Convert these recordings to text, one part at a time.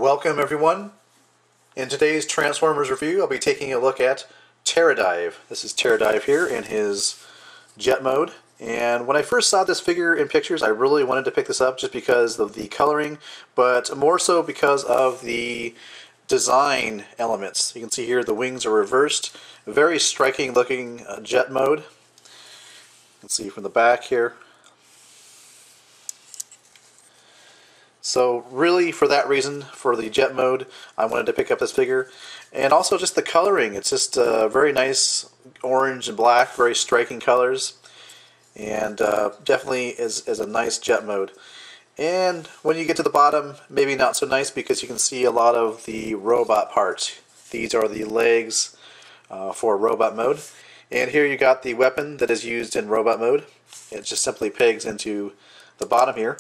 Welcome everyone. In today's Transformers review I'll be taking a look at Terradive. This is Terradive here in his jet mode, and when I first saw this figure in pictures I really wanted to pick this up just because of the coloring, but more so because of the design elements. You can see here the wings are reversed, very striking looking jet mode. You can see from the back here. So really, for that reason, for the jet mode, I wanted to pick up this figure. And also just the coloring. It's just very nice orange and black, very striking colors. And definitely is a nice jet mode. And when you get to the bottom, maybe not so nice because you can see a lot of the robot parts. These are the legs for robot mode. And here you got the weapon that is used in robot mode. It just simply pegs into the bottom here,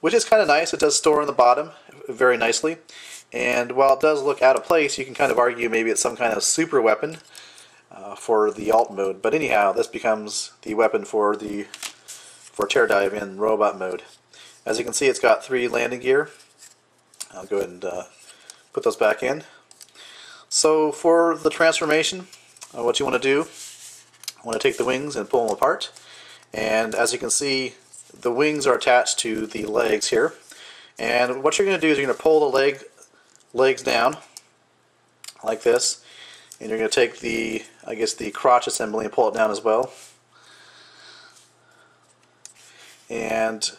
which is kind of nice. It does store on the bottom very nicely, and while it does look out of place, you can kind of argue maybe it's some kind of super weapon for the alt mode. But anyhow, this becomes the weapon for Terradive in robot mode. As you can see, it's got 3 landing gear. I'll go ahead and put those back in. So for the transformation, what you want to do, I want to take the wings and pull them apart, and as you can see, the wings are attached to the legs here, and what you're going to do is you're going to pull the legs down like this, and you're going to take the crotch assembly and pull it down as well. And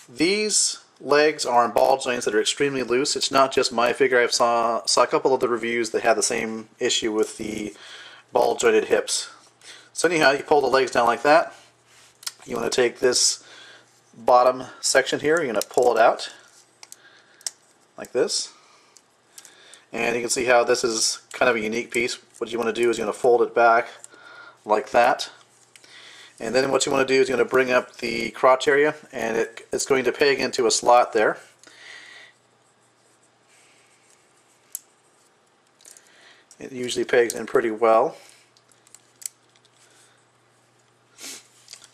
these legs are on ball joints that are extremely loose. It's not just my figure. I saw a couple of the reviews that had the same issue with the ball jointed hips. So anyhow, you pull the legs down like that. You want to take this bottom section here, you're going to pull it out like this, and you can see how this is kind of a unique piece. What you want to do is you're going to fold it back like that, and then what you want to do is you're going to bring up the crotch area, and it's going to peg into a slot there. It usually pegs in pretty well.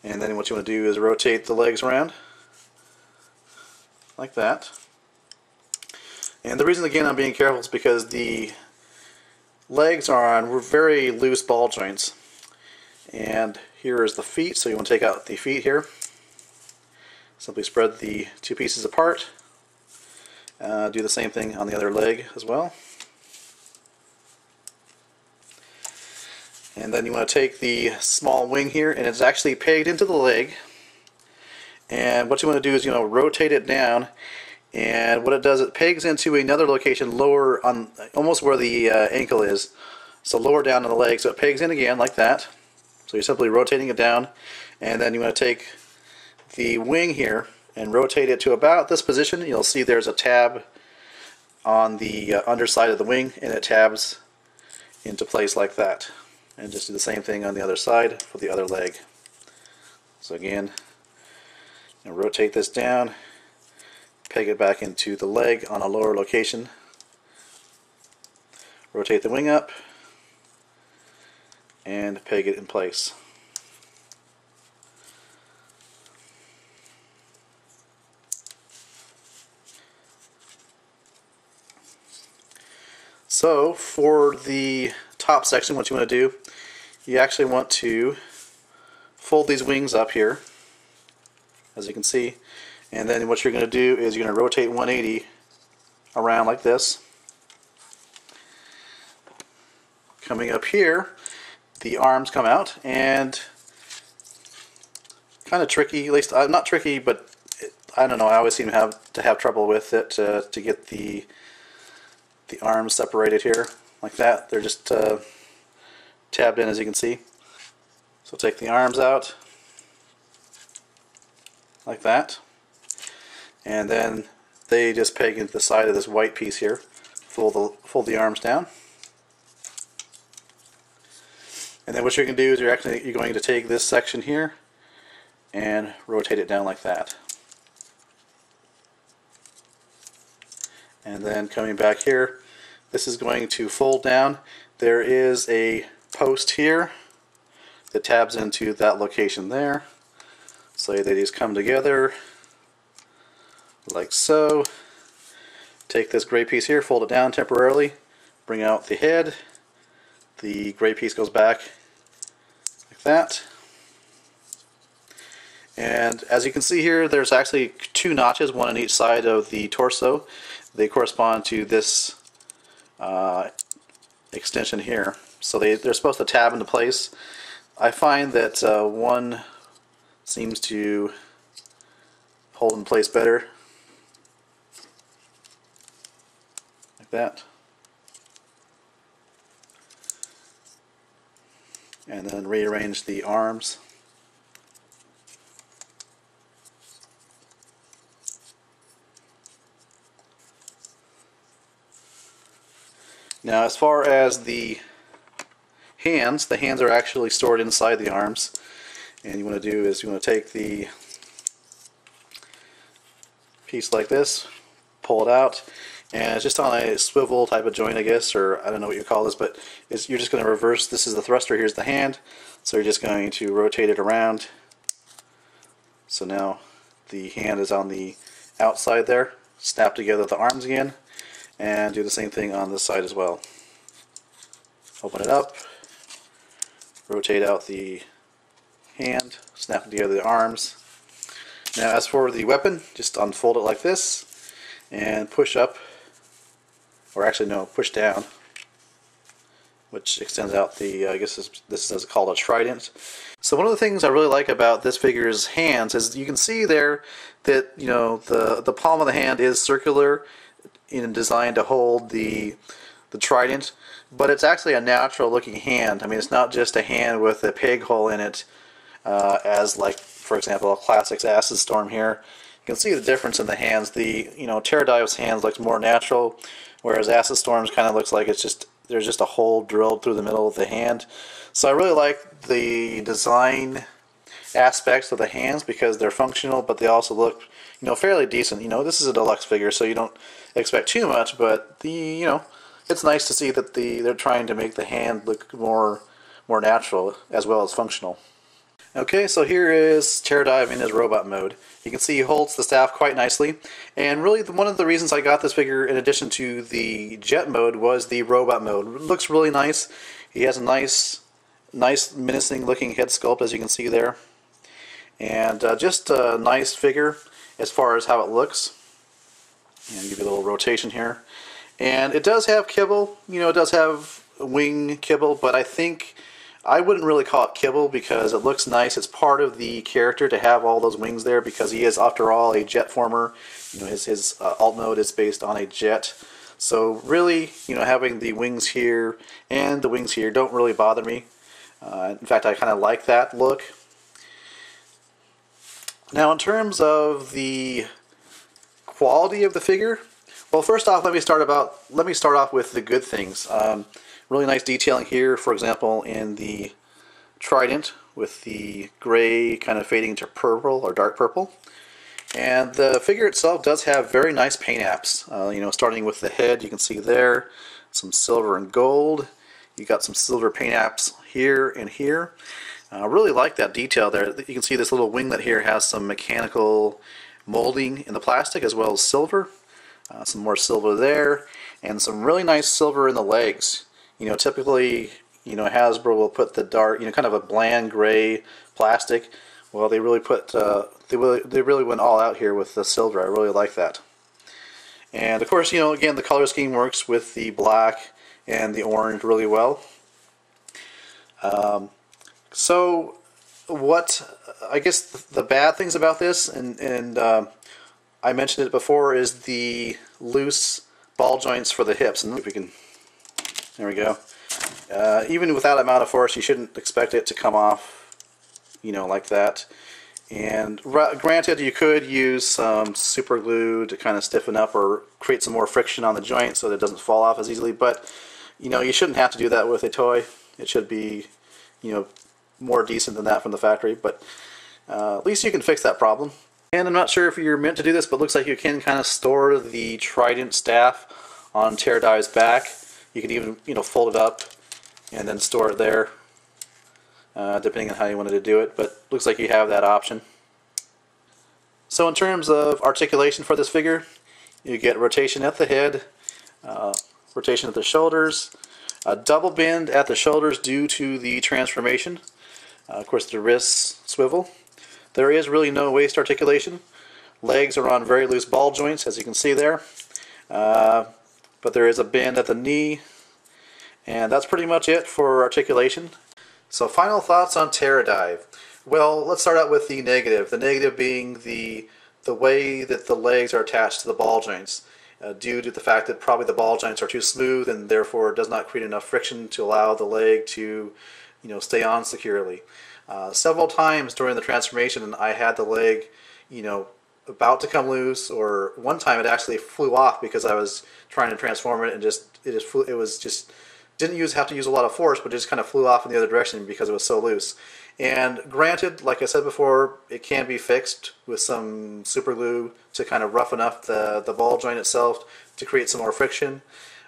And then what you want to do is rotate the legs around like that. And the reason again I'm being careful is because the legs are on very loose ball joints. And here is the feet, so you want to take out the feet here. Simply spread the 2 pieces apart. Do the same thing on the other leg as well. And then you want to take the small wing here, and it's actually pegged into the leg. And what you want to do is rotate it down, and what it does, it pegs into another location lower on almost where the ankle is. So lower down on the leg, so it pegs in again like that. So you're simply rotating it down, and then you want to take the wing here and rotate it to about this position. You'll see there's a tab on the underside of the wing, and it tabs into place like that. And just do the same thing on the other side for the other leg. So again, rotate this down, peg it back into the leg on a lower location, rotate the wing up, and peg it in place. So for the top section, what you want to do, you actually want to fold these wings up here, as you can see, and then what you're going to do is you're going to rotate 180 around like this. Coming up here, the arms come out, and kind of tricky, at least not tricky, but I don't know, I always seem to have trouble with it to get the arms separated here like that. They're just tabbed in, as you can see. So take the arms out like that, and then they just peg into the side of this white piece here. Fold the arms down, and then what you're going to do is you're going to take this section here and rotate it down like that. And then coming back here, this is going to fold down. There is a post here that tabs into that location there. So they just come together like so. take this gray piece here, fold it down temporarily, bring out the head. The gray piece goes back like that. And as you can see here, there's actually two notches, one on each side of the torso. They correspond to this extension here. So they're supposed to tab into place. I find that one seems to hold in place better. Like that. And then rearrange the arms. Now as far as the hands are actually stored inside the arms, and you want to do is you want to take the piece like this, pull it out, and it's just on a swivel type of joint, I guess, or I don't know what you call this, but you're just going to reverse. This is the thruster, here's the hand, so you're just going to rotate it around. So now the hand is on the outside there, snap together the arms again, and do the same thing on this side as well. Open it up, rotate out the hand, snap together the arms. Now as for the weapon, just unfold it like this and push up, or actually no, push down, which extends out the, I guess this is called a trident. So one of the things I really like about this figure's hands is you can see there that, you know, the palm of the hand is circular and designed to hold the trident, but it's actually a natural looking hand. I mean, it's not just a hand with a peg hole in it, as like, for example, a classic Acid Storm here. You can see the difference in the hands. The, you know, Terradive's hands looks more natural, whereas Acid Storm's kind of looks like it's just, there's just a hole drilled through the middle of the hand. So I really like the design aspects of the hands because they're functional, but they also look, you know, fairly decent. You know, this is a deluxe figure, so you don't expect too much, but you know, it's nice to see that they're trying to make the hand look more natural as well as functional. Okay, so here is Terradive in his robot mode. You can see he holds the staff quite nicely, and really one of the reasons I got this figure in addition to the jet mode was the robot mode. It looks really nice. He has a nice menacing looking head sculpt, as you can see there, and just a nice figure as far as how it looks. And give you a little rotation here. And it does have kibble, you know, it does have wing kibble, but I think I wouldn't really call it kibble because it looks nice. It's part of the character to have all those wings there because he is, after all, a jet former. You know, his alt mode is based on a jet. So really, you know, having the wings here and the wings here don't really bother me. In fact, I kind of like that look. Now, in terms of the quality of the figure, well, first off, let me start off with the good things. Really nice detailing here, for example, in the trident with the gray kind of fading to purple or dark purple. And the figure itself does have very nice paint apps. You know, starting with the head, you can see there some silver and gold. You got some silver paint apps here and here. I really like that detail there. You can see this little winglet here has some mechanical molding in the plastic as well as silver. Some more silver there, and some really nice silver in the legs. You know, typically, you know, Hasbro will put the dark, you know, kind of a bland gray plastic. Well, they really put, they really went all out here with the silver. I really like that. And of course, you know, again, the color scheme works with the black and the orange really well. So, what I guess the bad things about this, and I mentioned it before, is the loose ball joints for the hips. And if we can, there we go. Even without amount of force, you shouldn't expect it to come off, you know, like that. And granted, you could use some super glue to kind of stiffen up or create some more friction on the joint so that it doesn't fall off as easily. But, you know, you shouldn't have to do that with a toy. It should be, you know, more decent than that from the factory. But at least you can fix that problem. And I'm not sure if you're meant to do this, but it looks like you can kind of store the trident staff on Terradive's back. You can even, you know, fold it up and then store it there, depending on how you wanted to do it. But looks like you have that option. So in terms of articulation for this figure, You get rotation at the head, rotation at the shoulders, a double bend at the shoulders due to the transformation. Of course, the wrists swivel. There is really no waist articulation. Legs are on very loose ball joints, as you can see there. But there is a bend at the knee, and that's pretty much it for articulation. So final thoughts on Terradive. Well, let's start out with the negative. The negative being the way that the legs are attached to the ball joints, due to the fact that probably the ball joints are too smooth and therefore it does not create enough friction to allow the leg to, stay on securely. Several times during the transformation, I had the leg, about to come loose, or one time it actually flew off because I was trying to transform it and didn't have to use a lot of force, but it just kind of flew off in the other direction because it was so loose. And granted, like I said before, it can be fixed with some super glue to kind of roughen up the ball joint itself to create some more friction.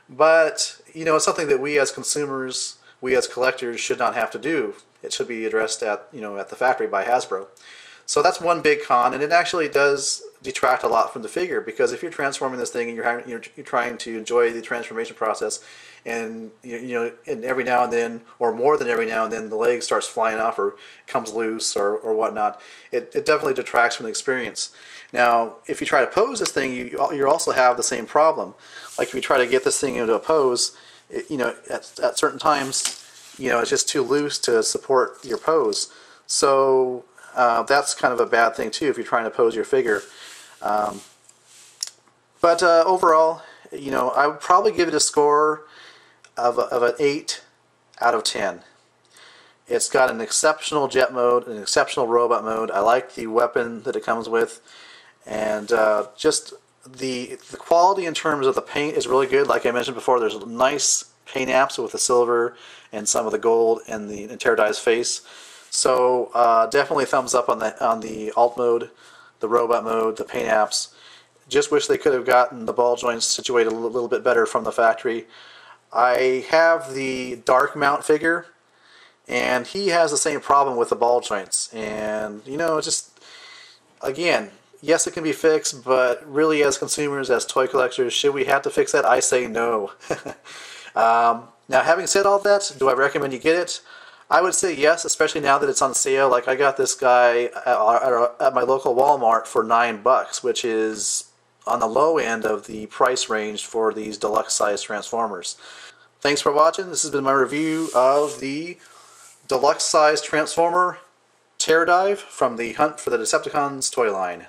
But, it's something that we as consumers, we as collectors should not have to do. It should be addressed at the factory by Hasbro. So that's one big con, and it actually does detract a lot from the figure, because if you're transforming this thing and you're trying to enjoy the transformation process, and and every now and then, or more than every now and then, the leg starts flying off or comes loose or whatnot, it definitely detracts from the experience. Now, if you try to pose this thing, you also have the same problem. Like if you try to get this thing into a pose, at certain times, it's just too loose to support your pose. So that's kind of a bad thing too if you're trying to pose your figure. But overall, I would probably give it a score of an 8 out of 10. It's got an exceptional jet mode, an exceptional robot mode. I like the weapon that it comes with, and just the quality in terms of the paint is really good. Like I mentioned before, there's nice paint apps with the silver and some of the gold and the Terradive's face. So definitely thumbs up on the alt mode, the robot mode, the paint apps. Just wish they could have gotten the ball joints situated a little bit better from the factory. I have the dark mount figure, and he has the same problem with the ball joints. And just again, yes, it can be fixed, but really, as consumers, as toy collectors, should we have to fix that? I say no. Now, having said all that, do I recommend you get it? I would say yes, especially now that it's on sale. Like I got this guy at my local Walmart for $9, which is on the low end of the price range for these deluxe size Transformers. Thanks for watching. This has been my review of the deluxe size Transformer Terradive from the Hunt for the Decepticons toy line.